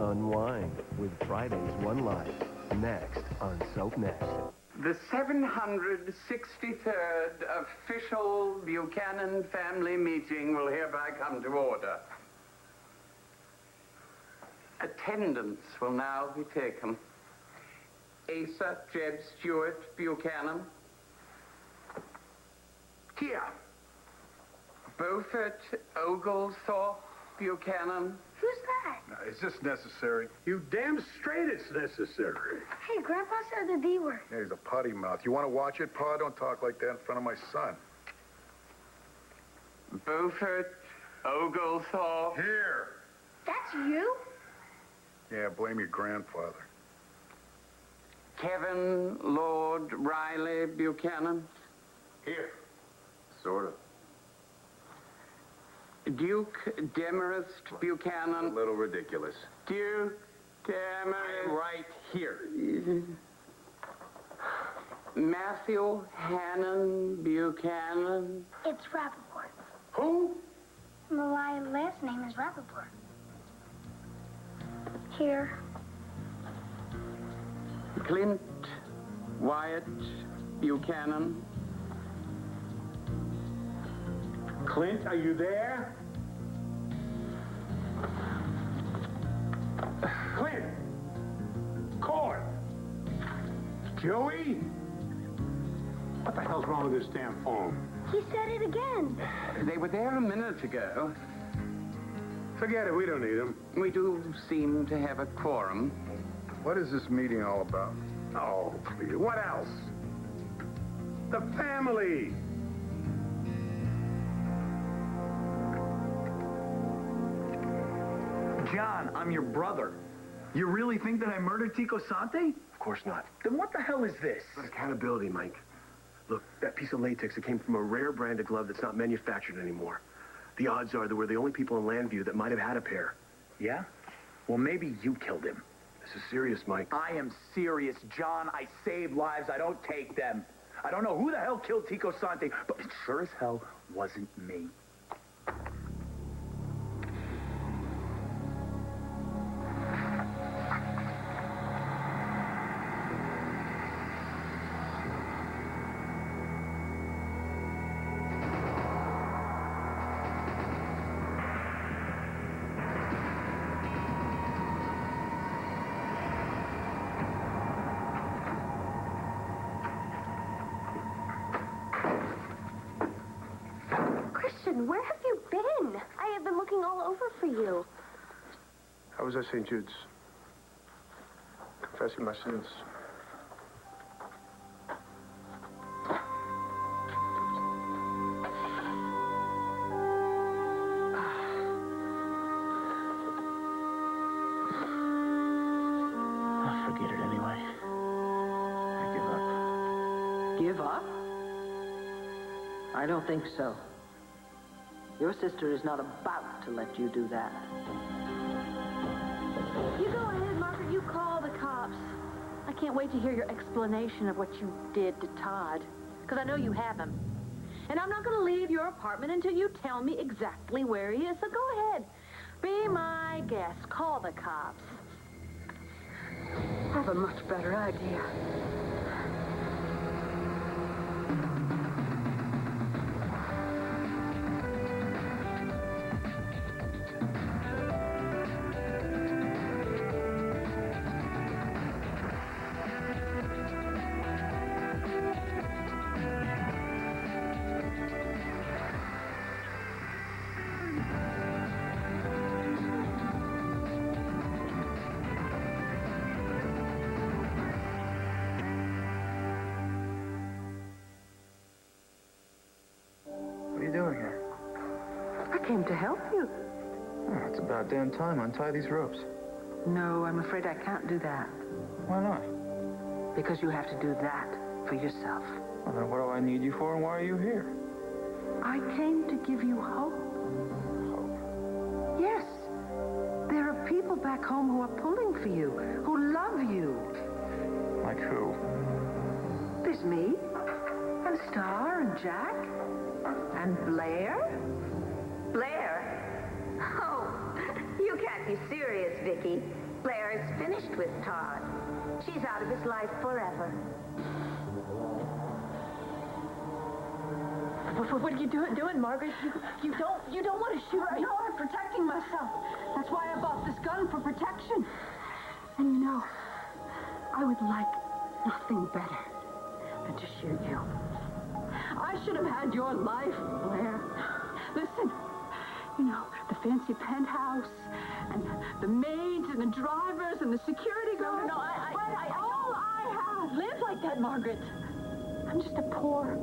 Unwind with Friday's One Life. Next on SoapNet. The 763rd official Buchanan family meeting will hereby come to order. Attendance will now be taken. Asa Jeb Stewart Buchanan. Here. Beaufort Oglethorpe Buchanan. Who's that? Now, is this necessary? You damn straight it's necessary. Hey, Grandpa said the D word. Yeah, he's a potty mouth. You want to watch it, Pa? Don't talk like that in front of my son. Beaufort Oglethorpe. Here. That's you? Yeah, blame your grandfather. Kevin Lord Riley Buchanan. Here. Sort of. Duke Demarest Buchanan. A little ridiculous. Duke Demarest. Right here. Matthew Hannon Buchanan. It's Rappaport. Who? My last name is Rappaport. Here. Clint Wyatt Buchanan. Clint, are you there? Clint! Cord! Joey? What the hell's wrong with this damn phone? He said it again. They were there a minute ago. Forget it, we don't need him. We do seem to have a quorum. What is this meeting all about? Oh, please, what else? The family! John, I'm your brother. You really think that I murdered Tico Sante? Of course not. Then what the hell is this? But accountability, Mike. Look, that piece of latex, it came from a rare brand of glove that's not manufactured anymore. The odds are that we're the only people in Landview that might have had a pair. Yeah? Well, maybe you killed him. This is serious, Mike. I am serious, John. I save lives. I don't take them. I don't know who the hell killed Tico Sante, but it sure as hell wasn't me. Where have you been? I have been looking all over for you. I was at St. Jude's. Confessing my sins. I'll forget it anyway. I give up. Give up? I don't think so. Your sister is not about to let you do that. You go ahead, Margaret. You call the cops. I can't wait to hear your explanation of what you did to Todd. Because I know you have him. And I'm not going to leave your apartment until you tell me exactly where he is. So go ahead. Be my guest. Call the cops. I have a much better idea. What are you doing here? I came to help you. Oh, it's about damn time. Untie these ropes. No, I'm afraid I can't do that. Why not? Because you have to do that for yourself. Well, then what do I need you for, and why are you here? I came to give you hope. Hope. Yes. There are people back home who are pulling for you, who love you. Like who? There's me, and Star, and Jack, and Blair. Blair? Oh, you can't be serious, Vicky. with Todd. She's out of his life forever. What are you doing, Margaret? You don't want to shoot me. No, I'm protecting myself. That's why I bought this gun, for protection. And you know, I would like nothing better than to shoot you. I should have had your life, Blair. Listen, you know, the fancy penthouse, and the maids, and the drivers, and the security guards. No, all I have. Live like that, Margaret. I'm just a poor,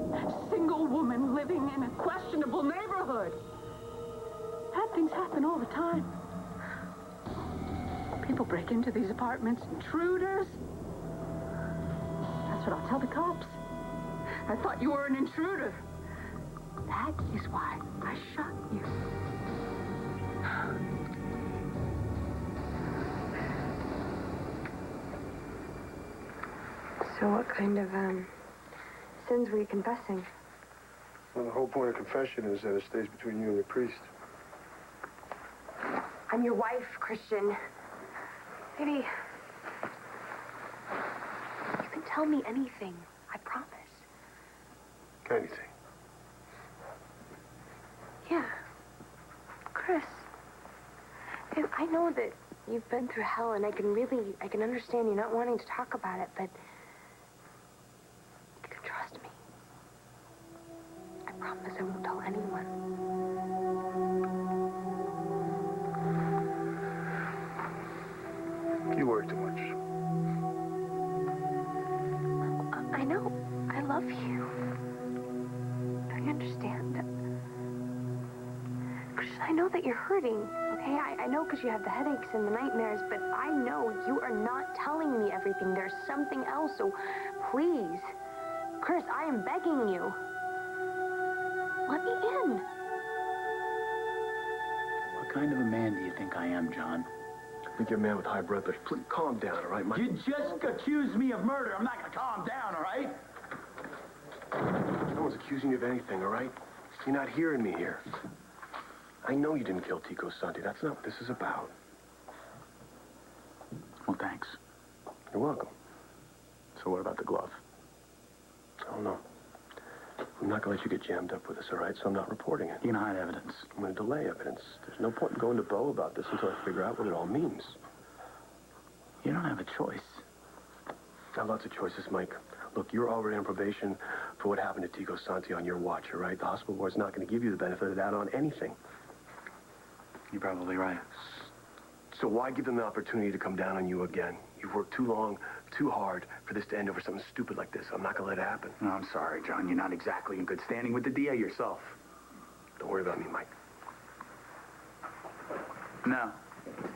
single woman living in a questionable neighborhood. Bad things happen all the time. People break into these apartments, intruders. That's what I'll tell the cops. I thought you were an intruder. That is why I shot you. So what kind of, sins were you confessing? Well, the whole point of confession is that it stays between you and your priest. I'm your wife, Christian. Maybe you can tell me anything. I promise. Anything. Yeah. Chris, I know that you've been through hell, and I can understand you not wanting to talk about it, but you can trust me. I promise I won't tell anyone. You worry too much. I know. I love you. Don't you understand? Christian, I know that you're hurting, okay? I know because you have the headaches and the nightmares, but I know you are not telling me everything. There's something else, so please, Chris, I am begging you. Let me in. What kind of a man do you think I am, John? I think you're a man with high blood pressure. Please calm down, all right, Mike? You just accused me of murder. I'm not going to calm down, all right? No one's accusing you of anything, all right? You're not hearing me here. I know you didn't kill Tico Santi. That's not what this is about. Well, thanks. You're welcome. So what about the glove? I don't know. I'm not going to let you get jammed up with this, all right? So I'm not reporting it. You can hide evidence. I'm going to delay evidence. There's no point in going to Bo about this until I figure out what it all means. You don't have a choice. I have lots of choices, Mike. Look, you're already on probation for what happened to Tico Santi on your watch, all right? The hospital board's not going to give you the benefit of the doubt on anything. You're probably right. So why give them the opportunity to come down on you again? You've worked too long, too hard for this to end over something stupid like this. I'm not going to let it happen. No, I'm sorry, John. You're not exactly in good standing with the DA yourself. Don't worry about me, Mike. No,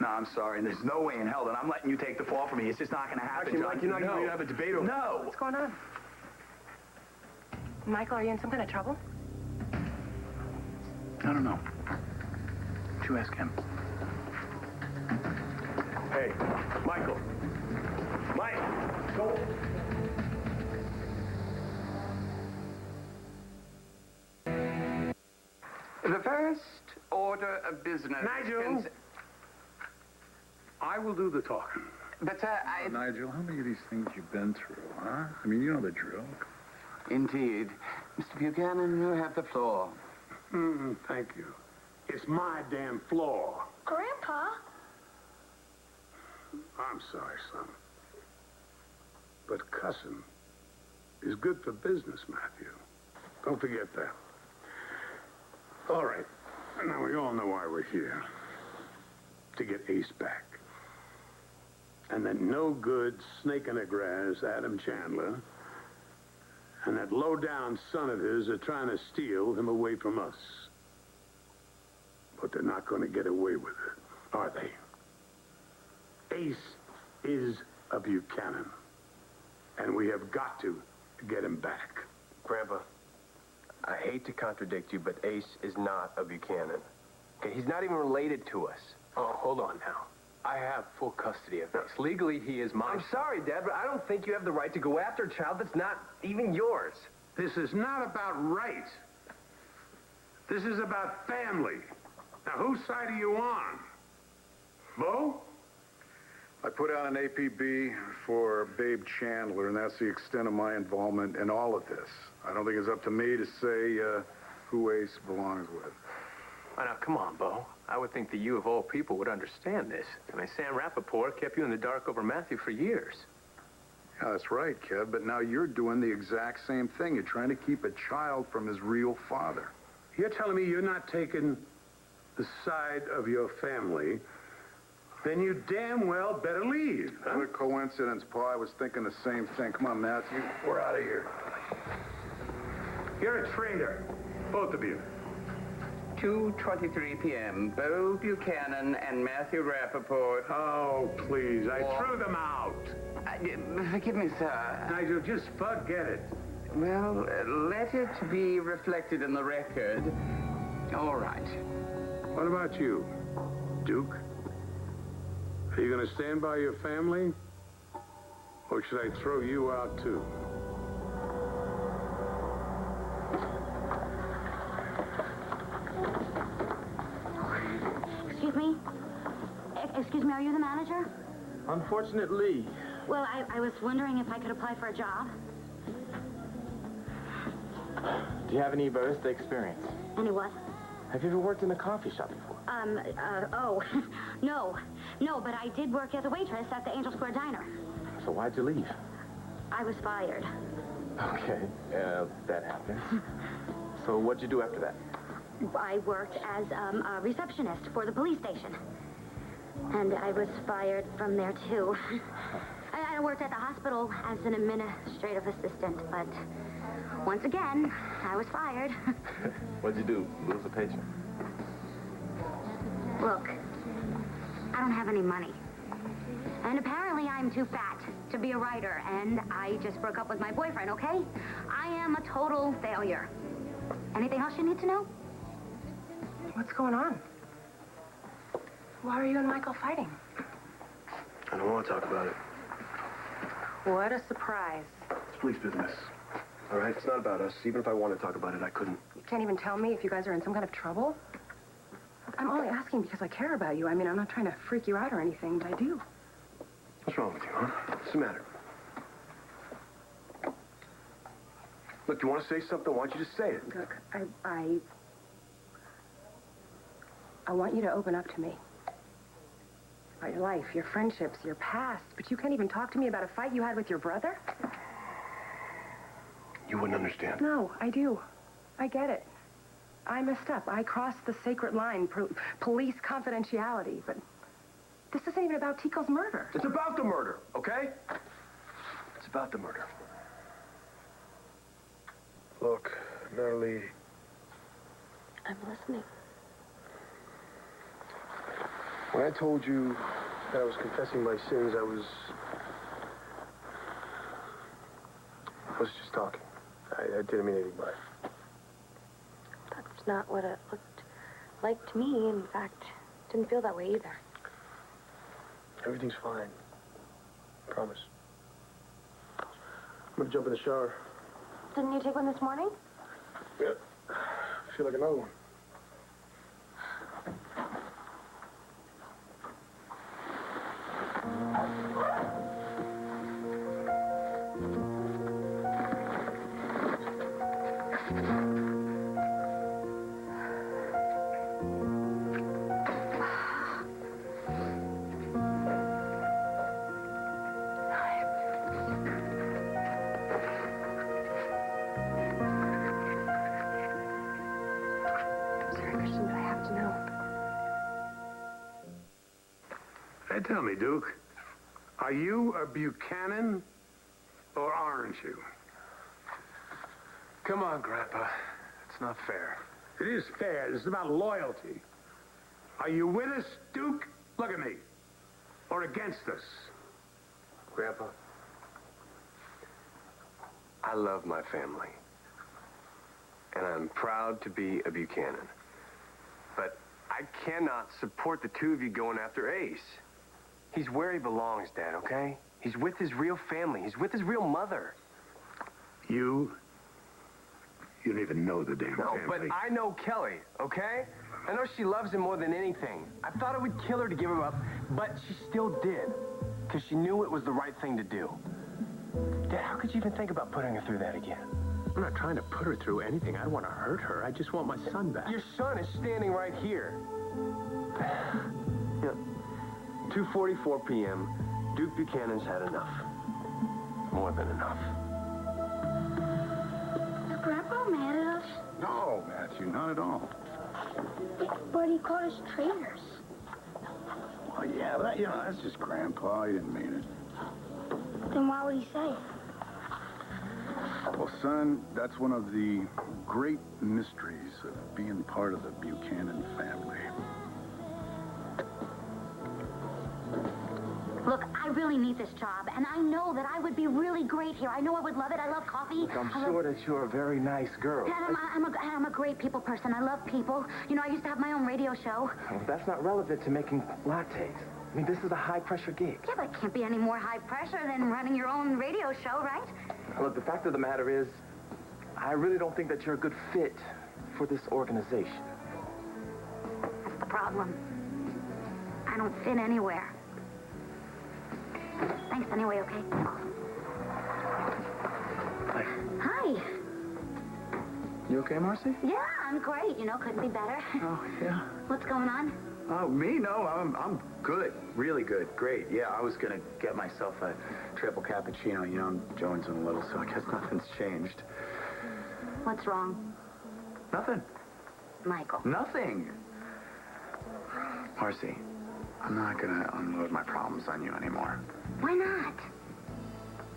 I'm sorry. There's no way in hell that I'm letting you take the fall for me. It's just not going to happen, Actually, John. Mike, you're not going to have a debate over... No! What's going on? Michael, are you in some kind of trouble? I don't know. You ask him. Hey, Michael. Mike, go. The first order of business... Nigel! I will do the talking. But, Nigel, how many of these things you've been through, huh? I mean, you know the drill. Indeed. Mr. Buchanan, you have the floor. Thank you. It's my damn floor. Grandpa? I'm sorry, son. But cussing is good for business, Matthew. Don't forget that. All right. Now, we all know why we're here. To get Ace back. And that no-good snake in the grass, Adam Chandler, and that low-down son of his are trying to steal him away from us. But they're not going to get away with it, are they? Ace is a Buchanan, and we have got to get him back. Grandpa, I hate to contradict you, but Ace is not a Buchanan. Okay, he's not even related to us. Oh, hold on now. I have full custody of Ace. Legally, he is mine. I'm sorry, Dad, but I don't think you have the right to go after a child that's not even yours. This is not about right. This is about family. Now, whose side are you on? Bo? I put out an APB for Babe Chandler, and that's the extent of my involvement in all of this. I don't think it's up to me to say who Ace belongs with. Oh, now, come on, Bo. I would think that you, of all people, would understand this. I mean, Sam Rappaport kept you in the dark over Matthew for years. Yeah, that's right, Kev, but now you're doing the exact same thing. You're trying to keep a child from his real father. You're telling me you're not taking the side of your family, then you damn well better leave. Huh? What a coincidence, Pa. I was thinking the same thing. Come on, Matthew. We're out of here. You're a traitor, both of you. 2:23 p.m. Bo Buchanan and Matthew Rappaport. Oh, please. I threw them out. Forgive me, sir. Nigel, just forget it. Well, let it be reflected in the record. All right. What about you, Duke? Are you going to stand by your family? Or should I throw you out, too? Excuse me, are you the manager? Unfortunately. Well, I was wondering if I could apply for a job. Do you have any barista experience? Any what? Have you ever worked in a coffee shop before? Oh, no, but I did work as a waitress at the Angel Square Diner. So why'd you leave? I was fired. Okay, that happens. So what'd you do after that? I worked as a receptionist for the police station. And I was fired from there, too. I worked at the hospital as an administrative assistant, but once again, I was fired. What'd you do? Lose a patient? Look, I don't have any money. And apparently I'm too fat to be a writer, and I just broke up with my boyfriend, okay? I am a total failure. Anything else you need to know? What's going on? Why are you and Michael fighting? I don't want to talk about it. What a surprise. It's police business. All right? It's not about us. Even if I wanted to talk about it, I couldn't. You can't even tell me if you guys are in some kind of trouble? I'm only asking because I care about you. I mean, I'm not trying to freak you out or anything, but I do. What's wrong with you, huh? What's the matter? Look, you want to say something? Why don't you just say it? Look, I want you to open up to me. About your life, your friendships, your past. But you can't even talk to me about a fight you had with your brother? You wouldn't understand. No, I do. I get it. I messed up. I crossed the sacred line, police confidentiality. But this isn't even about Tico's murder. It's about the murder, okay? It's about the murder. Look, Natalie. I'm listening. When I told you that I was confessing my sins, I was just talking. I didn't mean anything by it. That's not what it looked like to me. In fact, didn't feel that way either. Everything's fine. Promise. I'm gonna jump in the shower. Didn't you take one this morning? Yeah. I feel like another one. Hey, tell me, Duke, are you a Buchanan or aren't you? Come on, Grandpa. It's not fair. It is fair. It's about loyalty. Are you with us, Duke? Look at me. Or against us? Grandpa, I love my family. And I'm proud to be a Buchanan. But I cannot support the two of you going after Ace. He's where he belongs, Dad, okay? He's with his real family. He's with his real mother. You don't even know the damn family. No, but I know Kelly, okay? I know she loves him more than anything. I thought it would kill her to give him up, but she still did. Because she knew it was the right thing to do. Dad, how could you even think about putting her through that again? I'm not trying to put her through anything. I don't want to hurt her. I just want my son back. Your son is standing right here. Yep. 2:44 p.m. Duke Buchanan's had enough. More than enough. Is Grandpa mad at us? No, Matthew, not at all. But he called us traitors. Oh, yeah, but, that's just Grandpa. He didn't mean it. Then why would he say it? Well, son, that's one of the great mysteries of being part of the Buchanan family. Look, I really need this job, and I know that I would be really great here. I know I would love it. I love coffee. Look, I'm sure that you're a very nice girl. And I'm a great people person. I love people. You know, I used to have my own radio show. Well, that's not relevant to making lattes. I mean, this is a high-pressure gig. Yeah, but it can't be any more high pressure than running your own radio show, right? Look, the fact of the matter is, I really don't think that you're a good fit for this organization. That's the problem. I don't fit anywhere. Thanks anyway, okay? Hi. Hi. You okay, Marcy? Yeah, I'm great. You know, couldn't be better. Oh, yeah. What's going on? Oh, me? No, I'm good. Really good. Great. Yeah, I was going to get myself a triple cappuccino. You know, I'm jonesing a little, so I guess nothing's changed. What's wrong? Nothing. Michael. Nothing. Marcy, I'm not going to unload my problems on you anymore. Why not?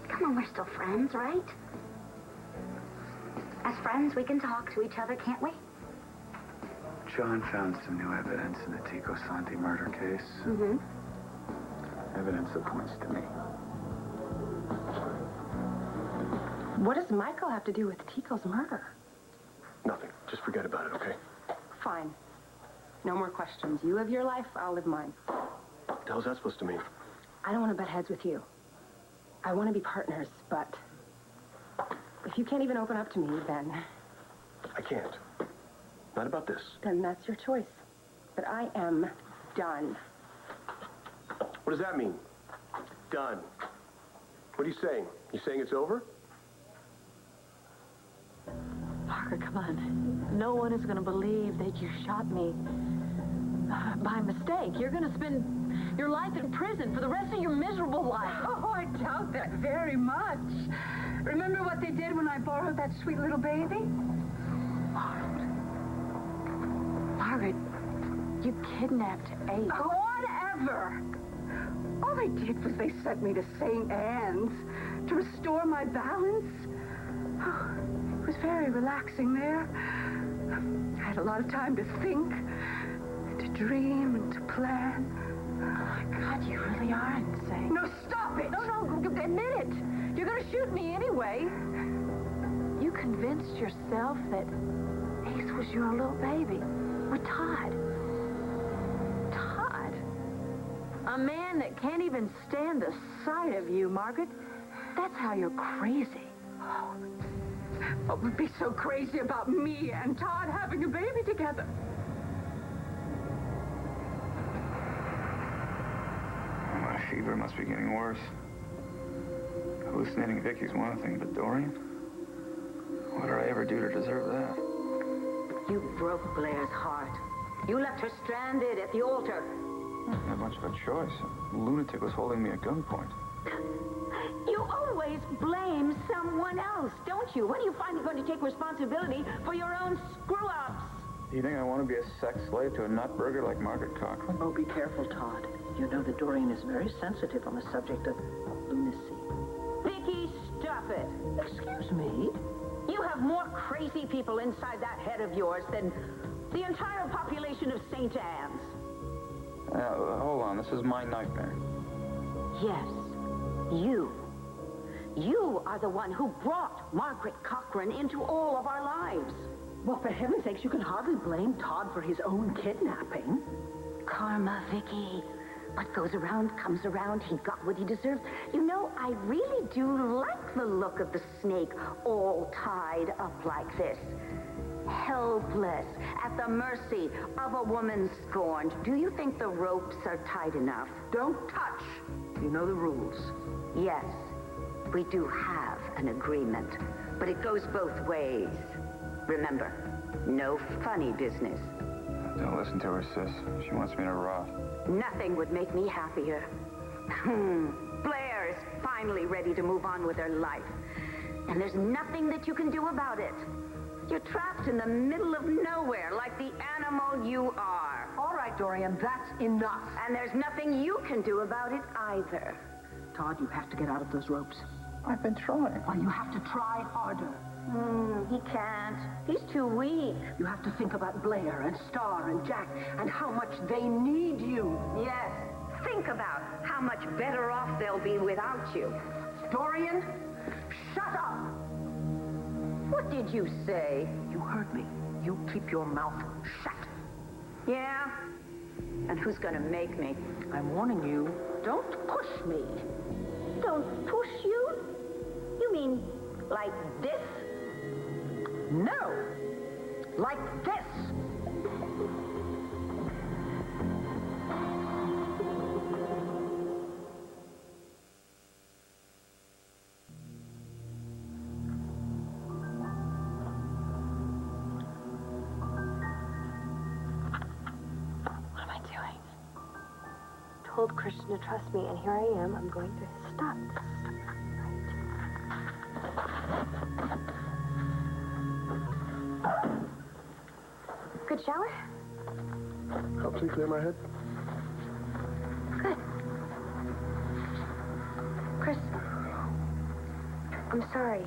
Come on, we're still friends, right? As friends, we can talk to each other, can't we? John found some new evidence in the Tico Santi murder case. Mm-hmm. Evidence that points to me. What does Michael have to do with Tico's murder? Nothing. Just forget about it, okay? Fine. No more questions. You live your life, I'll live mine. What the hell's that supposed to mean? I don't want to butt heads with you. I want to be partners, but if you can't even open up to me, then... I can't. Not about this. Then that's your choice. But I am done. What does that mean? Done. What are you saying? You saying it's over? Parker, come on. No one is going to believe that you shot me by mistake. You're going to spend your life in prison for the rest of your miserable life. Oh, I doubt that very much. Remember what they did when I borrowed that sweet little baby? Margaret, you kidnapped Ace. Whatever. All they did was they sent me to St. Anne's to restore my balance. Oh, it was very relaxing there. I had a lot of time to think, to dream, and to plan. Oh, my God, you really are insane. No, stop it! No, admit it. You're going to shoot me anyway. You convinced yourself that Ace was your little baby. With Todd. Todd? A man that can't even stand the sight of you, Margaret. That's how you're crazy. Oh, what would be so crazy about me and Todd having a baby together? My fever must be getting worse. Hallucinating Vicky's one thing, but Dorian? What did I ever do to deserve that? You broke Blair's heart. You left her stranded at the altar. Not much of a choice. A lunatic was holding me at gunpoint. You always blame someone else, don't you? When are you finally going to take responsibility for your own screw-ups? You think I want to be a sex slave to a nutburger like Margaret Cochran? Oh, be careful, Todd. You know that Dorian is very sensitive on the subject of lunacy. Vicky, stop it. Excuse me? You have more crazy people inside that head of yours than the entire population of St. Anne's. Hold on, this is my nightmare. Yes, you. You are the one who brought Margaret Cochran into all of our lives. Well, for heaven's sakes, you can hardly blame Todd for his own kidnapping. Karma, Vicky. What goes around comes around. He got what he deserved. You know, I really do like the look of the snake all tied up like this. Helpless, at the mercy of a woman scorned. Do you think the ropes are tight enough? Don't touch. You know the rules. Yes, we do have an agreement, but it goes both ways. Remember, no funny business. Don't listen to her, sis. She wants me to rot. Nothing would make me happier. Blair is finally ready to move on with her life. And there's nothing that you can do about it. You're trapped in the middle of nowhere like the animal you are. All right, Dorian, that's enough. And there's nothing you can do about it either. Todd, you have to get out of those ropes. I've been trying. Well, you have to try harder. He can't. He's too weak. You have to think about Blair and Star and Jack and how much they need you. Yes. Think about how much better off they'll be without you. Dorian, shut up! What did you say? You heard me. You keep your mouth shut. Yeah? And who's gonna make me? I'm warning you, don't push me. Don't push you? You mean like this? No! Like this! What am I doing? Told Christian to trust me, and here I am. I'm going through his stuff. Good shower? Helps me clear my head. Good. Chris, I'm sorry.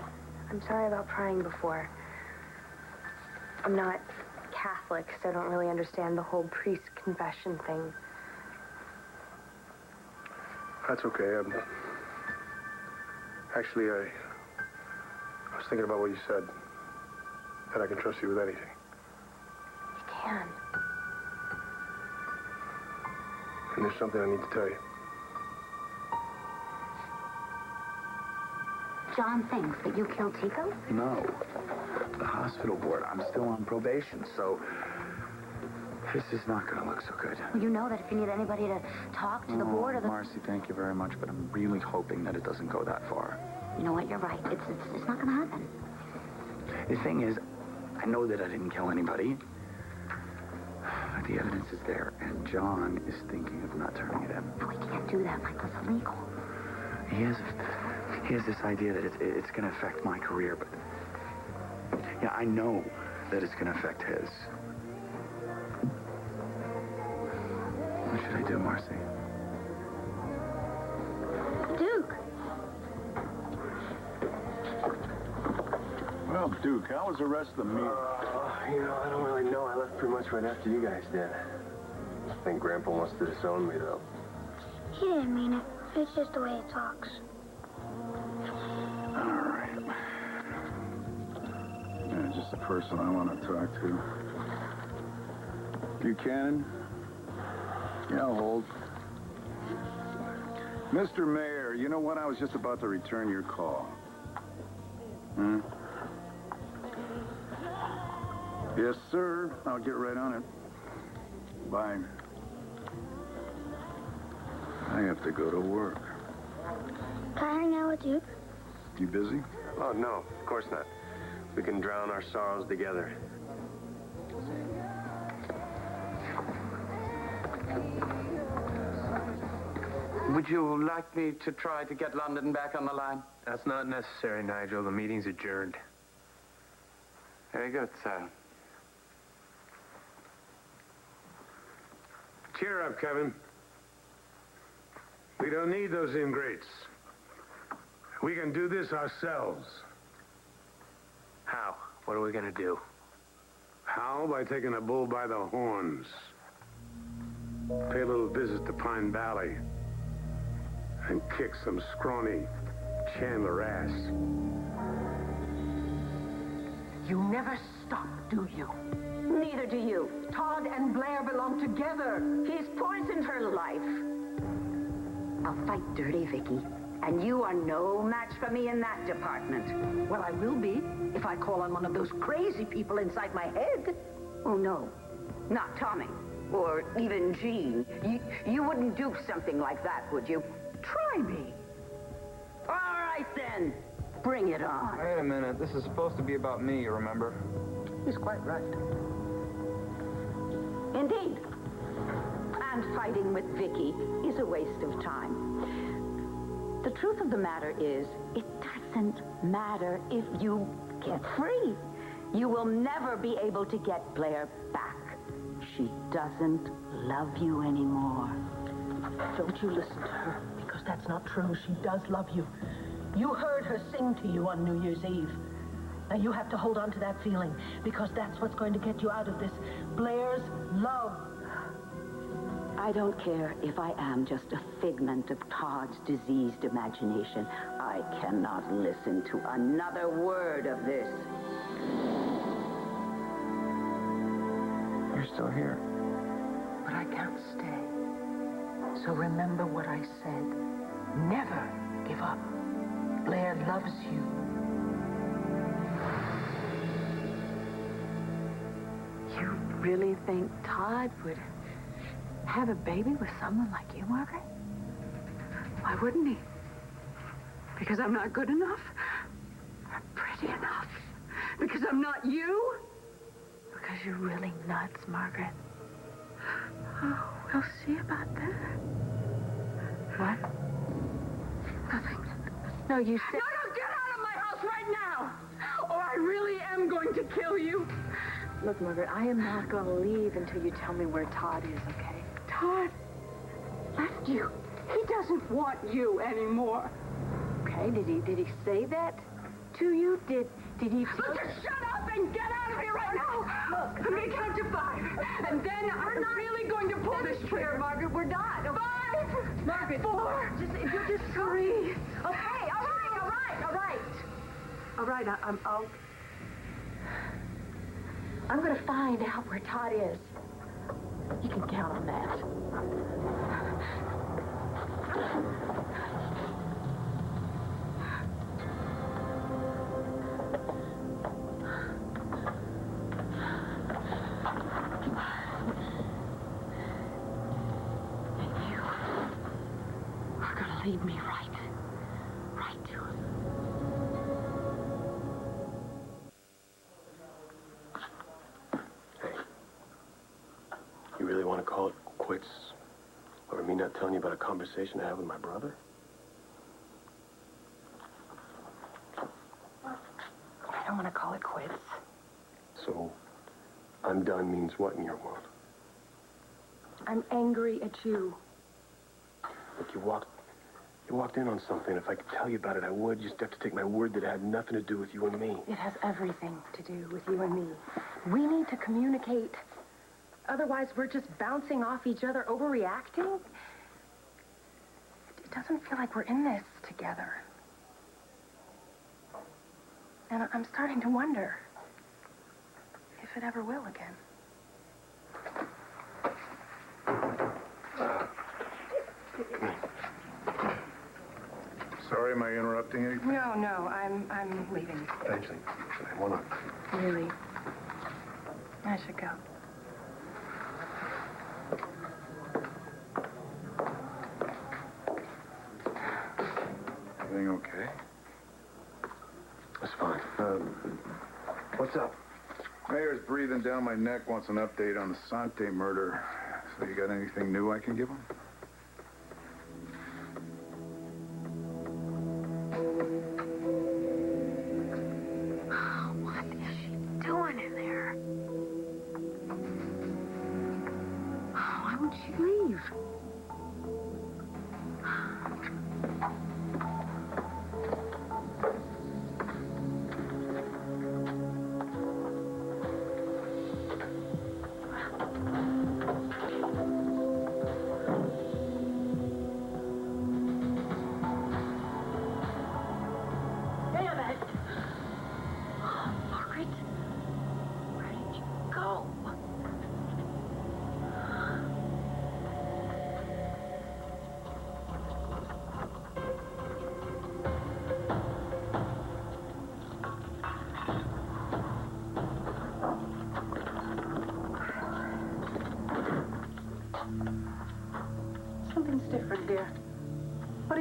I'm sorry about prying before. I'm not Catholic, so I don't really understand the whole priest confession thing. That's okay. Actually, I was thinking about what you said. That I can trust you with anything. You can. And there's something I need to tell you. John thinks that you killed Chico? No. The hospital board. I'm still on probation, so this is not going to look so good. Well, you know that if you need anybody to talk to the board or the... Marcy, thank you very much, but I'm really hoping that it doesn't go that far. You know what? You're right. It's not going to happen. The thing is, I know that I didn't kill anybody. The evidence is there, and John is thinking of not turning it in. No, we can't do that, Michael. It's illegal. He has this idea that it's going to affect my career, but... Yeah, I know that it's going to affect his. What should I do, Marcy? Duke! Well, Duke, how was the rest of the meeting? I don't really know. I left pretty much right after you guys did. I think Grandpa wants to disown me, though. He didn't mean it. It's just the way he talks. All right. Yeah, just the person I want to talk to. Buchanan? Yeah, I'll hold. Mr. Mayor, you know what? I was just about to return your call. Yes, sir. I'll get right on it. Bye. I have to go to work. Can I hang out with you? You busy? Oh, no, of course not. We can drown our sorrows together. Would you like me to try to get London back on the line? That's not necessary, Nigel. The meeting's adjourned. Very good, sir. Cheer up, Kevin. We don't need those ingrates. We can do this ourselves. How? What are we gonna do? How? By taking the bull by the horns. Pay a little visit to Pine Valley. And kick some scrawny Chandler ass. You never stop, do you? Neither do you. Todd and Blair belong together. He's poisoned her life. I'll fight dirty, Vicky. And you are no match for me in that department. Well, I will be if I call on one of those crazy people inside my head. Oh, no. Not Tommy. Or even Jean. You wouldn't do something like that, would you? Try me. All right, then. Bring it on. Wait a minute. This is supposed to be about me, you remember? He's quite right. Indeed. And fighting with Vicky is a waste of time. The truth of the matter is, it doesn't matter if you get free. You will never be able to get Blair back. She doesn't love you anymore. Don't you listen to her, because that's not true. She does love you. You heard her sing to you on New Year's Eve. Now you have to hold on to that feeling, because that's what's going to get you out of this. Blair's love. I don't care if I am just a figment of Todd's diseased imagination. I cannot listen to another word of this. You're still here. But I can't stay. So remember what I said. Never give up. Blair loves you. You really think Todd would have a baby with someone like you, Margaret? Why wouldn't he? Because I'm not good enough? Or pretty enough? Because I'm not you? Because you're really nuts, Margaret. Oh, we'll see about that. What? Nothing. No, you said... No, get out of my house right now! Or I really am going to kill you. Look, Margaret, I am not going to leave until you tell me where Todd is, okay? Todd left you. He doesn't want you anymore. Okay, did he say that to you? Did he... Look, just shut up and get out of here right now. Look, I'm going to count to 5. And then I'm really going to pull this trigger. Margaret, we're not. 5. Margaret. 4. If you just 3. Okay, all right. All right, I'm going to find out where Todd is. You can count on that. And you are going to lead me right to him. You really want to call it quits over me not telling you about a conversation I had with my brother? I don't want to call it quits. So, I'm done means what in your world? I'm angry at you. Look, you walked in on something. If I could tell you about it, I would. You just have to take my word that it had nothing to do with you and me. It has everything to do with you and me. We need to communicate. Otherwise, we're just bouncing off each other, overreacting. It doesn't feel like we're in this together. And I'm starting to wonder if it ever will again. Sorry, am I interrupting anything? No, I'm leaving. Actually, I want to... Really? I should go. Everything okay? That's fine. What's up? Mayor's breathing down my neck, wants an update on the Sante murder. So you got anything new I can give him? What is she doing in there? Why won't she leave?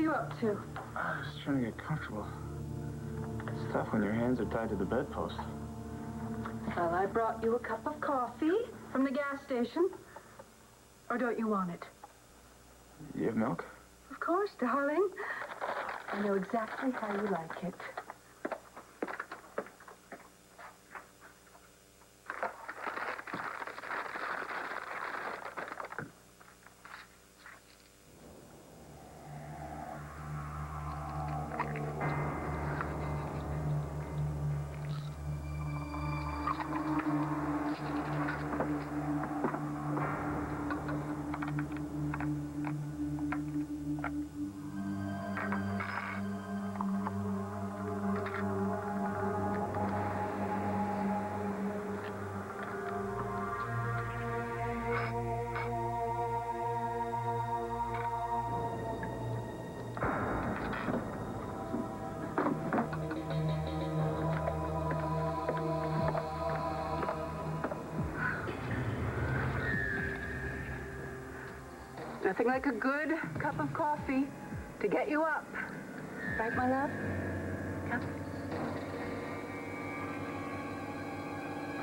you up to? I was trying to get comfortable. It's tough when your hands are tied to the bedpost. Well, I brought you a cup of coffee from the gas station. Or don't you want it? You have milk? Of course, darling. I know exactly how you like it. Nothing like a good cup of coffee to get you up. Right, my love? Yeah.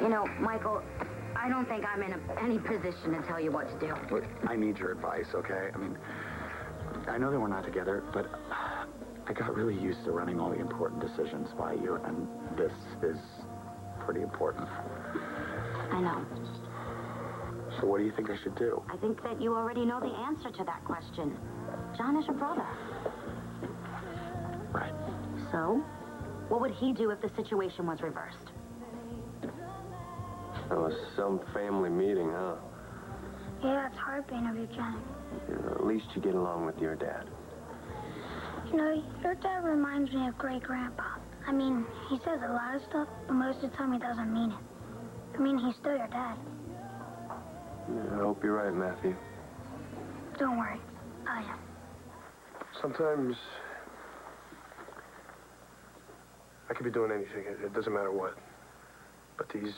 You know, Michael, I don't think I'm in any position to tell you what to do. Look, I need your advice, okay? I mean, I know that we're not together, but I got really used to running all the important decisions by you, and this is pretty important. I know. So what do you think I should do? I think that you already know the answer to that question. John is your brother. Right. So, what would he do if the situation was reversed? That was some family meeting, huh? Yeah, it's hard being a Buchanan. At least you get along with your dad. You know, your dad reminds me of great-grandpa. I mean, he says a lot of stuff, but most of the time he doesn't mean it. I mean, he's still your dad. Yeah, I hope you're right, Matthew. Don't worry, I am. Sometimes I could be doing anything. It doesn't matter what. But these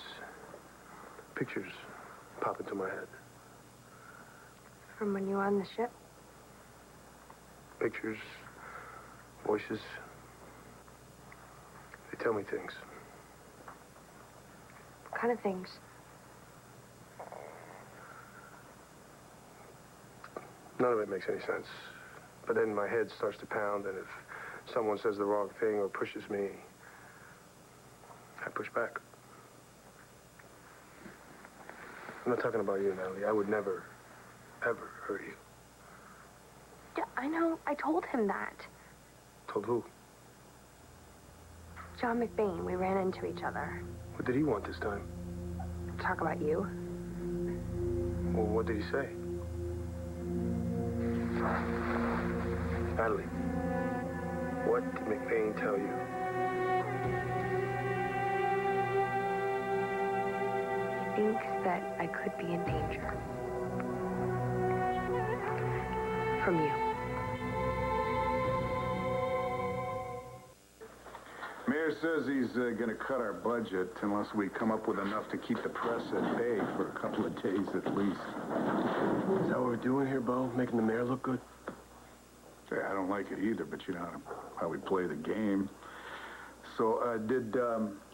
pictures pop into my head. From when you were on the ship? Pictures, voices. They tell me things. What kind of things? None of it makes any sense. But then my head starts to pound, and if someone says the wrong thing or pushes me, I push back. I'm not talking about you, Natalie. I would never, ever hurt you. Yeah, I know. I told him that. Told who? John McBain. We ran into each other. What did he want this time? Talk about you. Well, what did he say? Natalie, what did McBain tell you? He thinks that I could be in danger. From you. Mayor says he's going to cut our budget unless we come up with enough to keep the press at bay for a couple of days at least. Is that what we're doing here, Bo? Making the mayor look good? Say, I don't like it either, but you know how we play the game. So, did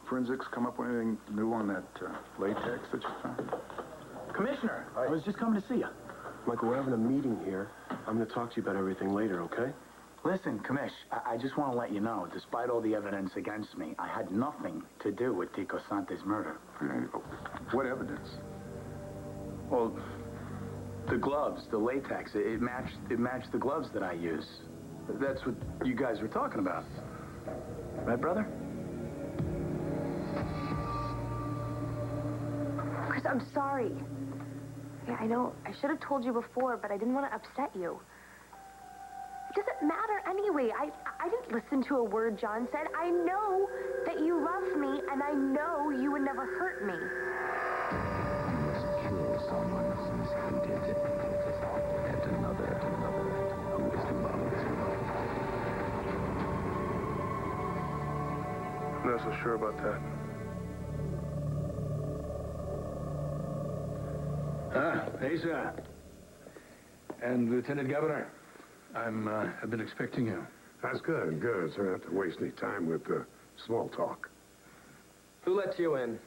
forensics come up with anything new on that latex that you found? Commissioner, I was just coming to see you. Michael, we're having a meeting here. I'm going to talk to you about everything later, okay? Listen, Commish, I just want to let you know, despite all the evidence against me, I had nothing to do with Tico Sante's murder. What evidence? Well, the gloves, the latex, it matched the gloves that I use. That's what you guys were talking about. Right, brother? Chris, I'm sorry. Yeah, I know. I should have told you before, but I didn't want to upset you. It doesn't matter anyway. I didn't listen to a word John said. I know that you love me, and I know you would never hurt me. You must kill someone since he did it. And another, who is loved. I'm not so sure about that. Asa. And Lieutenant Governor. I've been expecting you. That's good, good. So I don't have to waste any time with small talk. Who lets you in?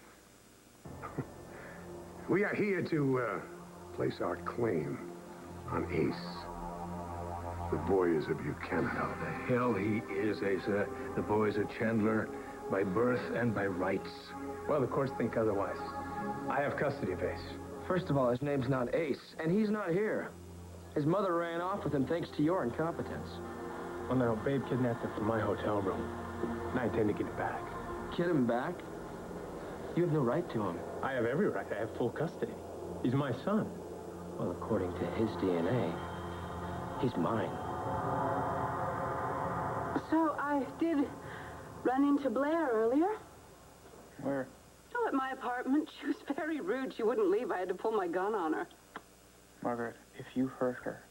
We are here to place our claim on Ace. The boy is a Buchanan. How the hell he is, Asa. The boy's a Chandler by birth and by rights. Well, the courts think otherwise. I have custody of Ace. First of all, his name's not Ace, and he's not here. His mother ran off with him thanks to your incompetence. Well, now, Babe kidnapped him from my hotel room, and I intend to get it back. Get him back? You have no right to him. I have every right. I have full custody. He's my son. Well, according to his DNA, he's mine. So I did run into Blair earlier. Where? Oh, at my apartment. She was very rude. She wouldn't leave. I had to pull my gun on her. Margaret, if you hurt her,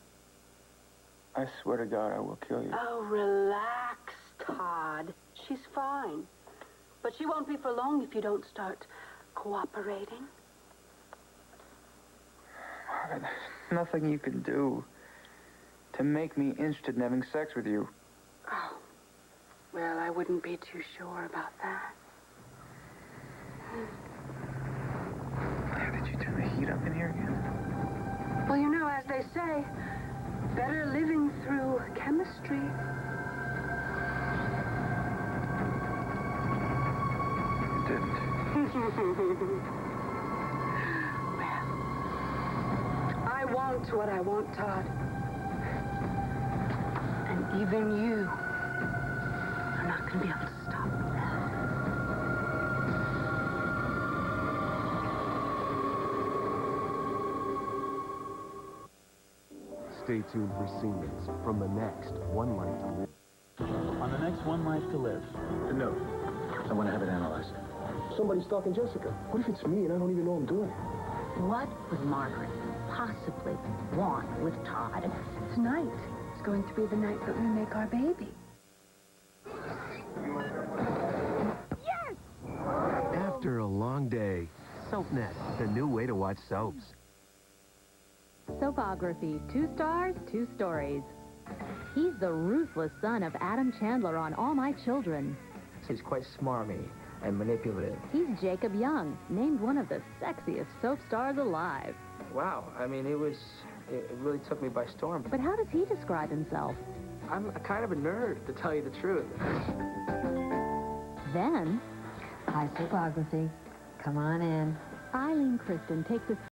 I swear to God I will kill you. Oh, relax, Todd. She's fine. But she won't be for long if you don't start cooperating. Margaret, there's nothing you can do to make me interested in having sex with you. Oh, well, I wouldn't be too sure about that. Blair, did you turn the heat up in here again? Well, you know, as they say, better living through chemistry. You didn't. Well, I want what I want, Todd. And even you are not going to be able to stop me. Stay tuned for scenes from the next One Life to Live. On the next One Life to Live, The note. I want to have it analyzed. Somebody's stalking Jessica. What if it's me and I don't even know I'm doing it? What would Margaret possibly want with Todd? Tonight is going to be the night that we make our baby. Yes! After a long day, SoapNet, the new way to watch soaps. Soapography, 2 stars, 2 stories. He's the ruthless son of Adam Chandler on All My Children. He's quite smarmy and manipulative. He's Jacob Young, named one of the sexiest soap stars alive. Wow, I mean, it really took me by storm. But how does he describe himself? I'm a kind of a nerd, to tell you the truth. Then, Hi, Soapography. Come on in. Eileen Kristen takes us